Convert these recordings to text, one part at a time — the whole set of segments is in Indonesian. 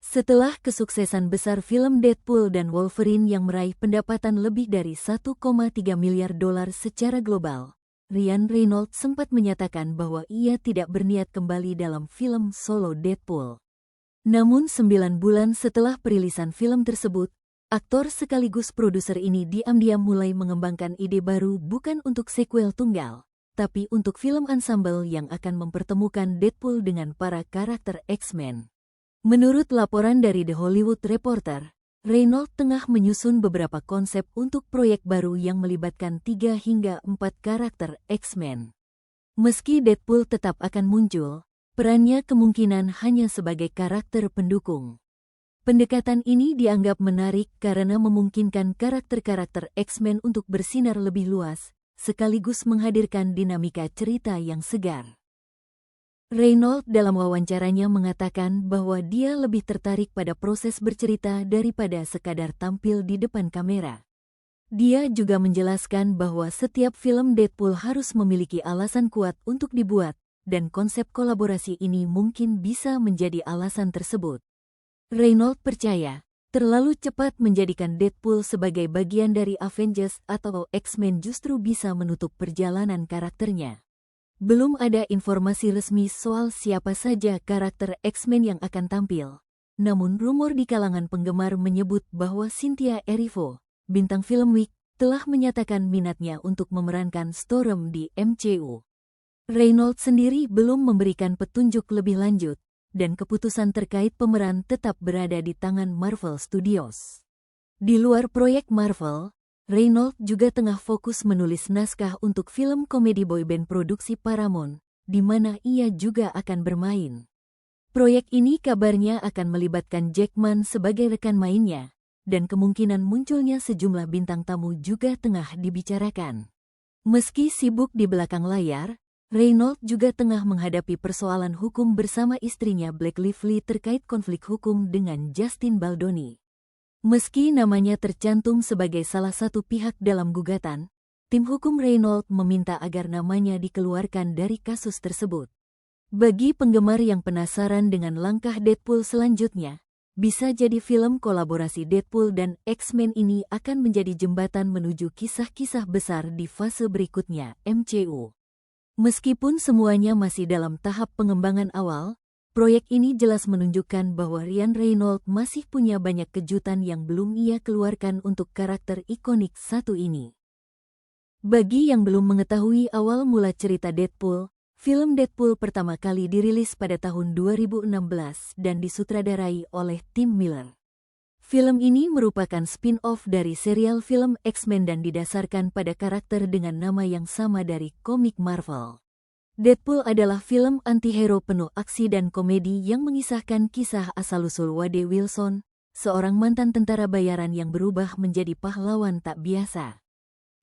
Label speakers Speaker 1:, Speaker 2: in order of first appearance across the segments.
Speaker 1: Setelah kesuksesan besar film Deadpool dan Wolverine yang meraih pendapatan lebih dari 1,3 miliar dolar secara global, Ryan Reynolds sempat menyatakan bahwa ia tidak berniat kembali dalam film solo Deadpool. Namun 9 bulan setelah perilisan film tersebut, aktor sekaligus produser ini diam-diam mulai mengembangkan ide baru bukan untuk sequel tunggal, tapi untuk film ensemble yang akan mempertemukan Deadpool dengan para karakter X-Men. Menurut laporan dari The Hollywood Reporter, Reynolds tengah menyusun beberapa konsep untuk proyek baru yang melibatkan 3 hingga 4 karakter X-Men. Meski Deadpool tetap akan muncul, perannya kemungkinan hanya sebagai karakter pendukung. Pendekatan ini dianggap menarik karena memungkinkan karakter-karakter X-Men untuk bersinar lebih luas, sekaligus menghadirkan dinamika cerita yang segar. Reynolds dalam wawancaranya mengatakan bahwa dia lebih tertarik pada proses bercerita daripada sekadar tampil di depan kamera. Dia juga menjelaskan bahwa setiap film Deadpool harus memiliki alasan kuat untuk dibuat, dan konsep kolaborasi ini mungkin bisa menjadi alasan tersebut. Reynolds percaya, terlalu cepat menjadikan Deadpool sebagai bagian dari Avengers atau X-Men justru bisa menutup perjalanan karakternya. Belum ada informasi resmi soal siapa saja karakter X-Men yang akan tampil. Namun rumor di kalangan penggemar menyebut bahwa Cynthia Erivo, bintang film Wick, telah menyatakan minatnya untuk memerankan Storm di MCU. Reynolds sendiri belum memberikan petunjuk lebih lanjut, dan keputusan terkait pemeran tetap berada di tangan Marvel Studios. Di luar proyek Marvel, Reynolds juga tengah fokus menulis naskah untuk film komedi boyband produksi Paramount, di mana ia juga akan bermain. Proyek ini kabarnya akan melibatkan Jackman sebagai rekan mainnya, dan kemungkinan munculnya sejumlah bintang tamu juga tengah dibicarakan. Meski sibuk di belakang layar, Reynolds juga tengah menghadapi persoalan hukum bersama istrinya Blake Lively terkait konflik hukum dengan Justin Baldoni. Meski namanya tercantum sebagai salah satu pihak dalam gugatan, tim hukum Reynolds meminta agar namanya dikeluarkan dari kasus tersebut. Bagi penggemar yang penasaran dengan langkah Deadpool selanjutnya, bisa jadi film kolaborasi Deadpool dan X-Men ini akan menjadi jembatan menuju kisah-kisah besar di fase berikutnya MCU. Meskipun semuanya masih dalam tahap pengembangan awal, proyek ini jelas menunjukkan bahwa Ryan Reynolds masih punya banyak kejutan yang belum ia keluarkan untuk karakter ikonik satu ini. Bagi yang belum mengetahui awal mula cerita Deadpool, film Deadpool pertama kali dirilis pada tahun 2016 dan disutradarai oleh Tim Miller. Film ini merupakan spin-off dari serial film X-Men dan didasarkan pada karakter dengan nama yang sama dari komik Marvel. Deadpool adalah film antihero penuh aksi dan komedi yang mengisahkan kisah asal-usul Wade Wilson, seorang mantan tentara bayaran yang berubah menjadi pahlawan tak biasa.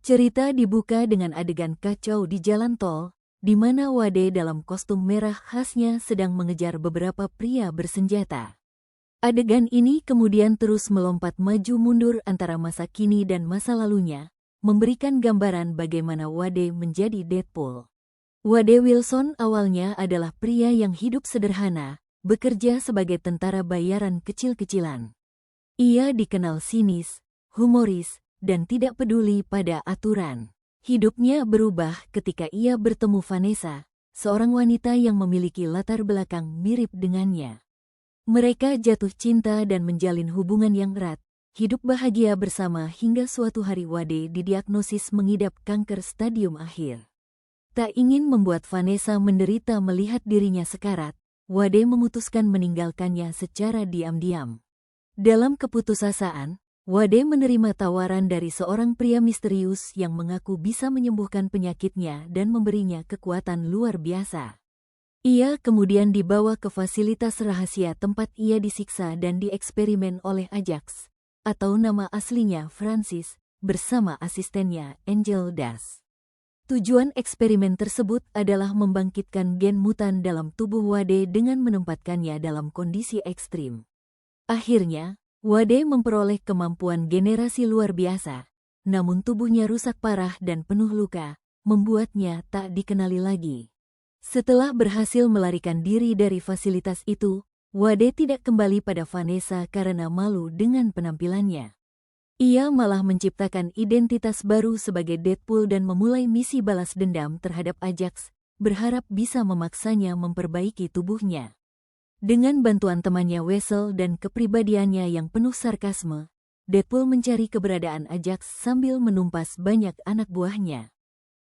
Speaker 1: Cerita dibuka dengan adegan kacau di jalan tol, di mana Wade dalam kostum merah khasnya sedang mengejar beberapa pria bersenjata. Adegan ini kemudian terus melompat maju mundur antara masa kini dan masa lalunya, memberikan gambaran bagaimana Wade menjadi Deadpool. Wade Wilson awalnya adalah pria yang hidup sederhana, bekerja sebagai tentara bayaran kecil-kecilan. Ia dikenal sinis, humoris, dan tidak peduli pada aturan. Hidupnya berubah ketika ia bertemu Vanessa, seorang wanita yang memiliki latar belakang mirip dengannya. Mereka jatuh cinta dan menjalin hubungan yang erat, hidup bahagia bersama hingga suatu hari Wade didiagnosis mengidap kanker stadium akhir. Tak ingin membuat Vanessa menderita melihat dirinya sekarat, Wade memutuskan meninggalkannya secara diam-diam. Dalam keputusasaan, Wade menerima tawaran dari seorang pria misterius yang mengaku bisa menyembuhkan penyakitnya dan memberinya kekuatan luar biasa. Ia kemudian dibawa ke fasilitas rahasia tempat ia disiksa dan dieksperimen oleh Ajax, atau nama aslinya Francis, bersama asistennya Angel Dust. Tujuan eksperimen tersebut adalah membangkitkan gen mutan dalam tubuh Wade dengan menempatkannya dalam kondisi ekstrim. Akhirnya, Wade memperoleh kemampuan generasi luar biasa, namun tubuhnya rusak parah dan penuh luka, membuatnya tak dikenali lagi. Setelah berhasil melarikan diri dari fasilitas itu, Wade tidak kembali pada Vanessa karena malu dengan penampilannya. Ia malah menciptakan identitas baru sebagai Deadpool dan memulai misi balas dendam terhadap Ajax, berharap bisa memaksanya memperbaiki tubuhnya. Dengan bantuan temannya Weasel dan kepribadiannya yang penuh sarkasme, Deadpool mencari keberadaan Ajax sambil menumpas banyak anak buahnya.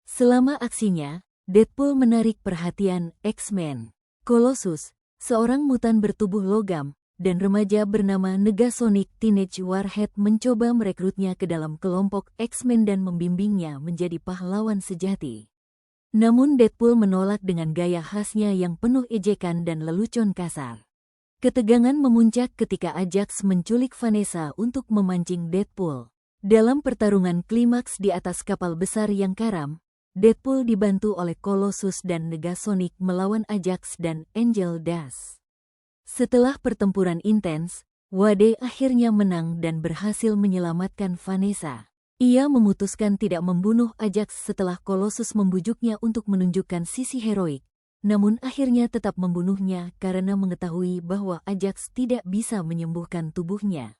Speaker 1: Selama aksinya, Deadpool menarik perhatian X-Men. Colossus, seorang mutan bertubuh logam, dan remaja bernama Negasonic Teenage Warhead mencoba merekrutnya ke dalam kelompok X-Men dan membimbingnya menjadi pahlawan sejati. Namun Deadpool menolak dengan gaya khasnya yang penuh ejekan dan lelucon kasar. Ketegangan memuncak ketika Ajax menculik Vanessa untuk memancing Deadpool. Dalam pertarungan klimaks di atas kapal besar yang karam, Deadpool dibantu oleh Colossus dan Negasonic melawan Ajax dan Angel Dust. Setelah pertempuran intens, Wade akhirnya menang dan berhasil menyelamatkan Vanessa. Ia memutuskan tidak membunuh Ajax setelah Colossus membujuknya untuk menunjukkan sisi heroik, namun akhirnya tetap membunuhnya karena mengetahui bahwa Ajax tidak bisa menyembuhkan tubuhnya.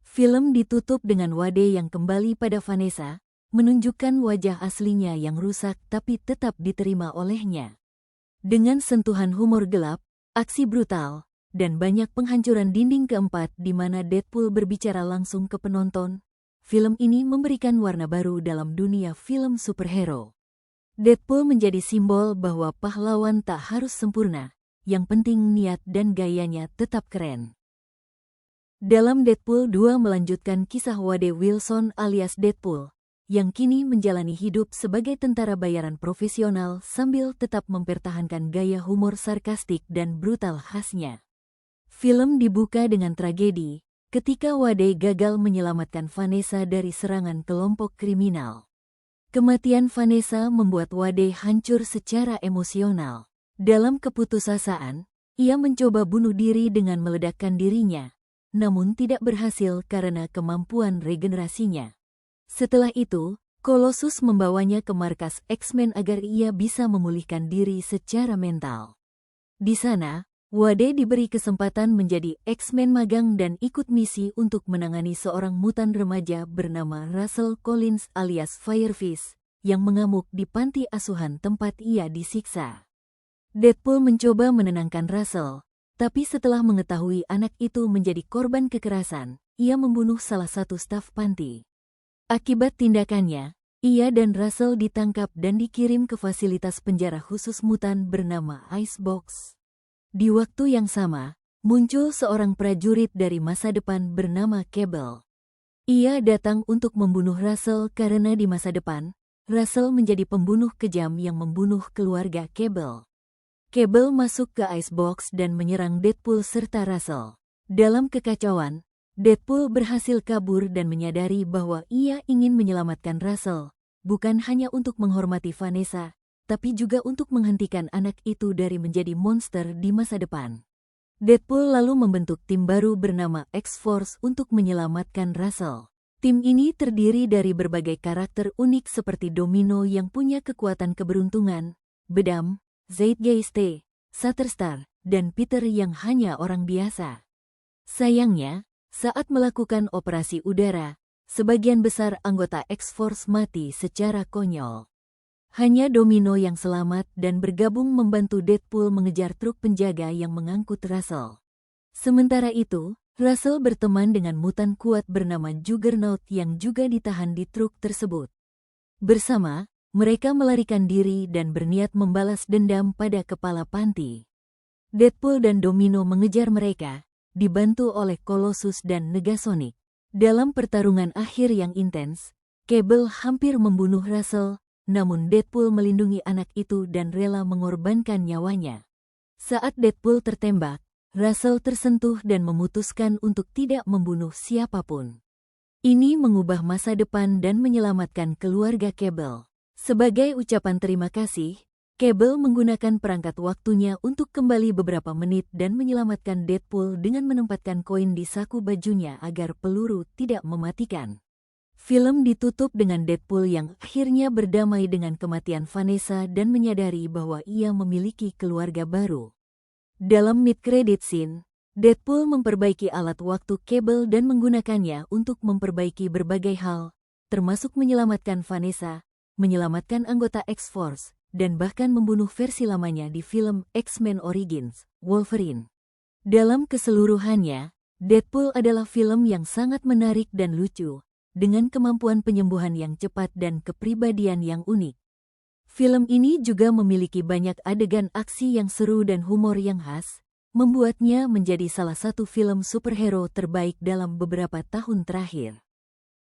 Speaker 1: Film ditutup dengan Wade yang kembali pada Vanessa, menunjukkan wajah aslinya yang rusak tapi tetap diterima olehnya. Dengan sentuhan humor gelap, aksi brutal, dan banyak penghancuran dinding keempat di mana Deadpool berbicara langsung ke penonton, film ini memberikan warna baru dalam dunia film superhero. Deadpool menjadi simbol bahwa pahlawan tak harus sempurna, yang penting niat dan gayanya tetap keren. Dalam Deadpool 2 melanjutkan kisah Wade Wilson alias Deadpool, yang kini menjalani hidup sebagai tentara bayaran profesional sambil tetap mempertahankan gaya humor sarkastik dan brutal khasnya. Film dibuka dengan tragedi, ketika Wade gagal menyelamatkan Vanessa dari serangan kelompok kriminal. Kematian Vanessa membuat Wade hancur secara emosional. Dalam keputusasaan, ia mencoba bunuh diri dengan meledakkan dirinya, namun tidak berhasil karena kemampuan regenerasinya. Setelah itu, Colossus membawanya ke markas X-Men agar ia bisa memulihkan diri secara mental. Di sana, Wade diberi kesempatan menjadi X-Men magang dan ikut misi untuk menangani seorang mutan remaja bernama Russell Collins alias Firefish, yang mengamuk di panti asuhan tempat ia disiksa. Deadpool mencoba menenangkan Russell, tapi setelah mengetahui anak itu menjadi korban kekerasan, ia membunuh salah satu staf panti. Akibat tindakannya, ia dan Russell ditangkap dan dikirim ke fasilitas penjara khusus mutan bernama Icebox. Di waktu yang sama, muncul seorang prajurit dari masa depan bernama Cable. Ia datang untuk membunuh Russell karena di masa depan, Russell menjadi pembunuh kejam yang membunuh keluarga Cable. Cable masuk ke Icebox dan menyerang Deadpool serta Russell. Dalam kekacauan, Deadpool berhasil kabur dan menyadari bahwa ia ingin menyelamatkan Russell, bukan hanya untuk menghormati Vanessa, tapi juga untuk menghentikan anak itu dari menjadi monster di masa depan. Deadpool lalu membentuk tim baru bernama X-Force untuk menyelamatkan Russell. Tim ini terdiri dari berbagai karakter unik seperti Domino yang punya kekuatan keberuntungan, Bedam, Zeitgeist, Shatterstar, dan Peter yang hanya orang biasa. Sayangnya, saat melakukan operasi udara, sebagian besar anggota X-Force mati secara konyol. Hanya Domino yang selamat dan bergabung membantu Deadpool mengejar truk penjaga yang mengangkut Russell. Sementara itu, Russell berteman dengan mutan kuat bernama Juggernaut yang juga ditahan di truk tersebut. Bersama, mereka melarikan diri dan berniat membalas dendam pada kepala panti. Deadpool dan Domino mengejar mereka, dibantu oleh Colossus dan Negasonic. Dalam pertarungan akhir yang intens, Cable hampir membunuh Russell, namun Deadpool melindungi anak itu dan rela mengorbankan nyawanya. Saat Deadpool tertembak, Russell tersentuh dan memutuskan untuk tidak membunuh siapapun. Ini mengubah masa depan dan menyelamatkan keluarga Cable. Sebagai ucapan terima kasih, Cable menggunakan perangkat waktunya untuk kembali beberapa menit dan menyelamatkan Deadpool dengan menempatkan koin di saku bajunya agar peluru tidak mematikan. Film ditutup dengan Deadpool yang akhirnya berdamai dengan kematian Vanessa dan menyadari bahwa ia memiliki keluarga baru. Dalam mid-credit scene, Deadpool memperbaiki alat waktu Cable dan menggunakannya untuk memperbaiki berbagai hal, termasuk menyelamatkan Vanessa, menyelamatkan anggota X-Force, dan bahkan membunuh versi lamanya di film X-Men Origins, Wolverine. Dalam keseluruhannya, Deadpool adalah film yang sangat menarik dan lucu, dengan kemampuan penyembuhan yang cepat dan kepribadian yang unik. Film ini juga memiliki banyak adegan aksi yang seru dan humor yang khas, membuatnya menjadi salah satu film superhero terbaik dalam beberapa tahun terakhir.